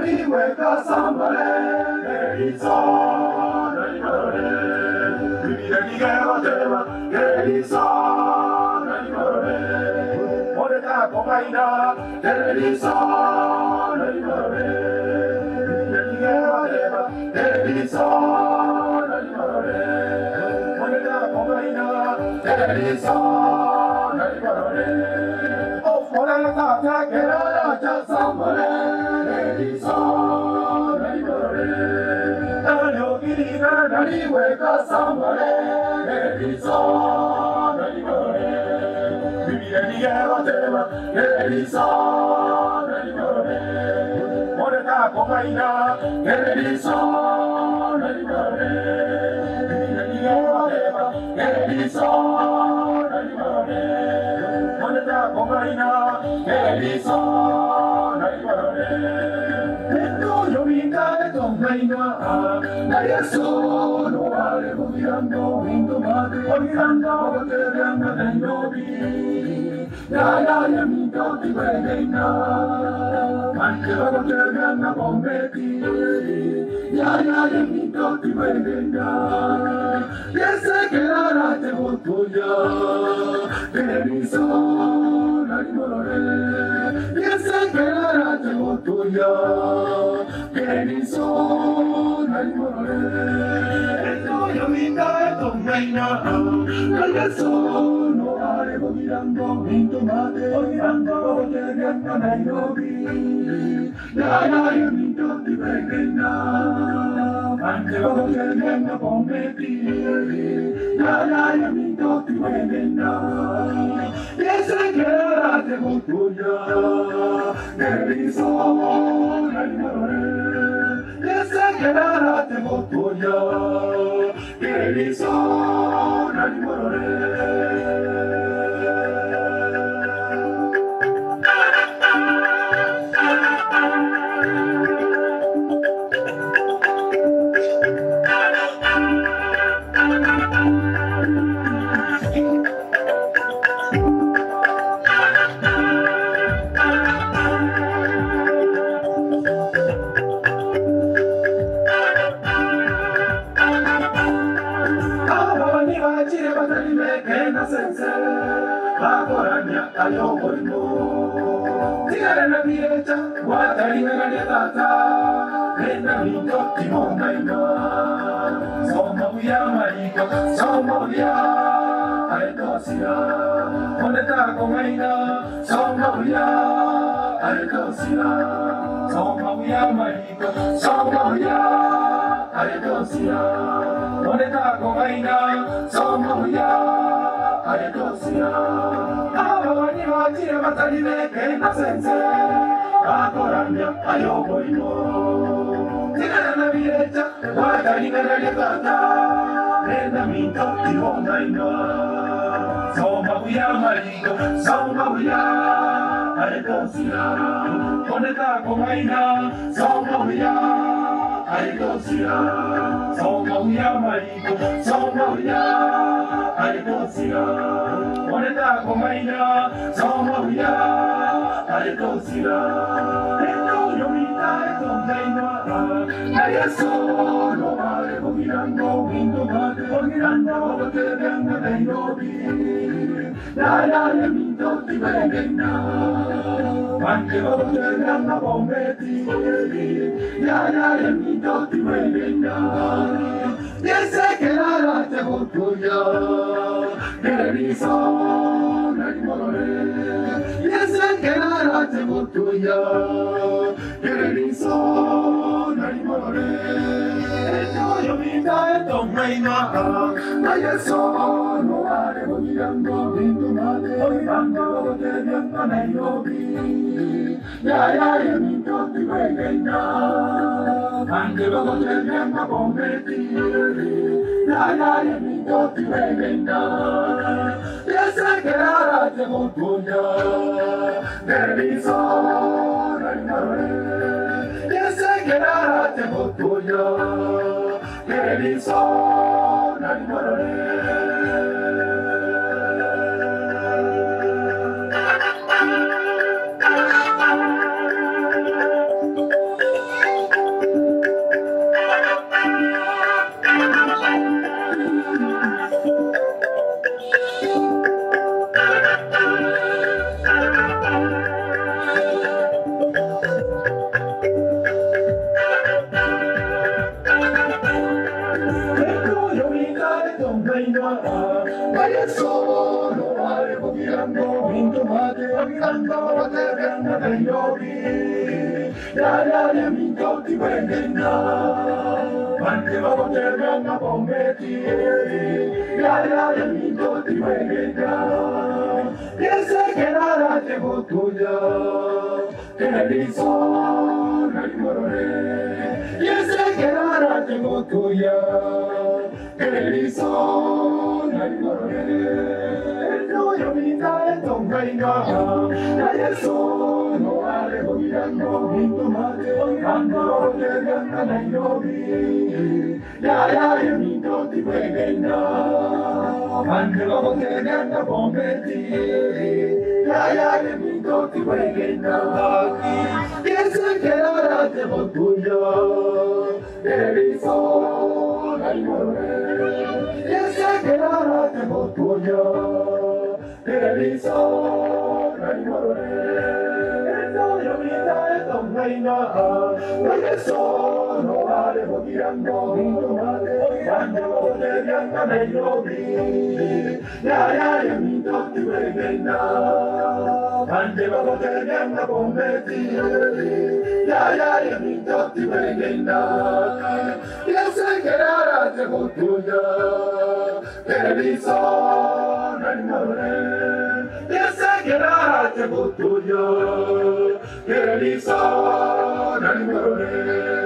weka sambale, Elisa, nani marore, bibia nigema tema, Elisa, nani marore, moneta komaina, Elisa, nani marore, bibia nigema tema, Elisa, nani marore, moneta komaina, Elisa, nani marore, of moneta kera ja sambale. Nani weka sambale, Elisa, nani marore, bibia nigema tema, Elisa, nani marore, moneta komaina, Elisa, nani marore, bibia nigema tema, Elisa, nani marore, moneta komaina, Elisa, nani marore. Solo vale mirando, vindo mate, mirando, terreno del nobi. Ya, mi toti venena, manche vado terreno bombeti. Ya, mi toti venena, que se quedará te botuya, que mi sol, la morore, que se quedará te botuya, que mi sol, la morore. Sono arevo mirando, in tomate, mirando, terreno Nairobi. Io mi tutti venena, anche vado terreno bombeti. Io mi tutti venena, e se che la te botuya, Elisa, nani marore, e se che la te botuya, Elisa, nani marore. Tigare na birecha, watari na galiatata, kena mito timonga ina. Soma uya mariko, soma uya aitosia. Moneta komaina, soma uya aitosia. Soma uya mariko, soma uya aitosia. Moneta komaina, soma uya aitosia. Tira batalime che na sense acoragna ayobo ino tira na virecha guarda in realtà nella minto ti onda ino soma uya marico soma uya arecosia coneta comaina soma uya arecosia soma uya marico soma uya arecosia moneta comaina soma uya arecosia eno yo mita etondeina na solo vale mirando vindo mate mirando te venga dei nobi ya minto ti venga anche vado te venga bombeti ya minto ti venga e se che la te botuya Elisa, nani marore, e se che la te botuya Elisa, nani marore. Io mi dai domeina, ma io sono arevo mirando, vinto mate, mirando, te viendo Nairobi. Ya, mi tutti venena, anche vado te viendo bombeti. Ya, mi tutti venena, e se che la te botuya, Elisa, nani marore, e se che la te botuya, Elisa, nani marore. Kando Terena Nairobi Yaya Mintoti Wengena Mante Babo Terena Bombeti Yaya Mintoti Wengena Piense que nada llegó tuya Que le hizo Narimorore Piense que nada llegó tuya Que le hizo Narimorore Yo minta en Tongainga Nadie solo Alejo mirando Minto mate Ando llegando a Nairobi Yaya Mintoti Wengena Mante Babo Terena Bombeti Yaya Mintoti Wengena Piensa que ahora tengo tuyo Erizo Narimorore Piensa que ahora tengo tuyo Erizo Narimorore Yo vida es Tongainga Nadie solo Alejo mirando Minto mate Ando llegando a Nairobi Yaya Mintoti Wengena Mante Babo Terena Bombeti Yaya Mintoti Wengena Piensa que ahora tengo tuya Erizo Narimorore Piensa que ahora tengo tuya Erizo Narimorore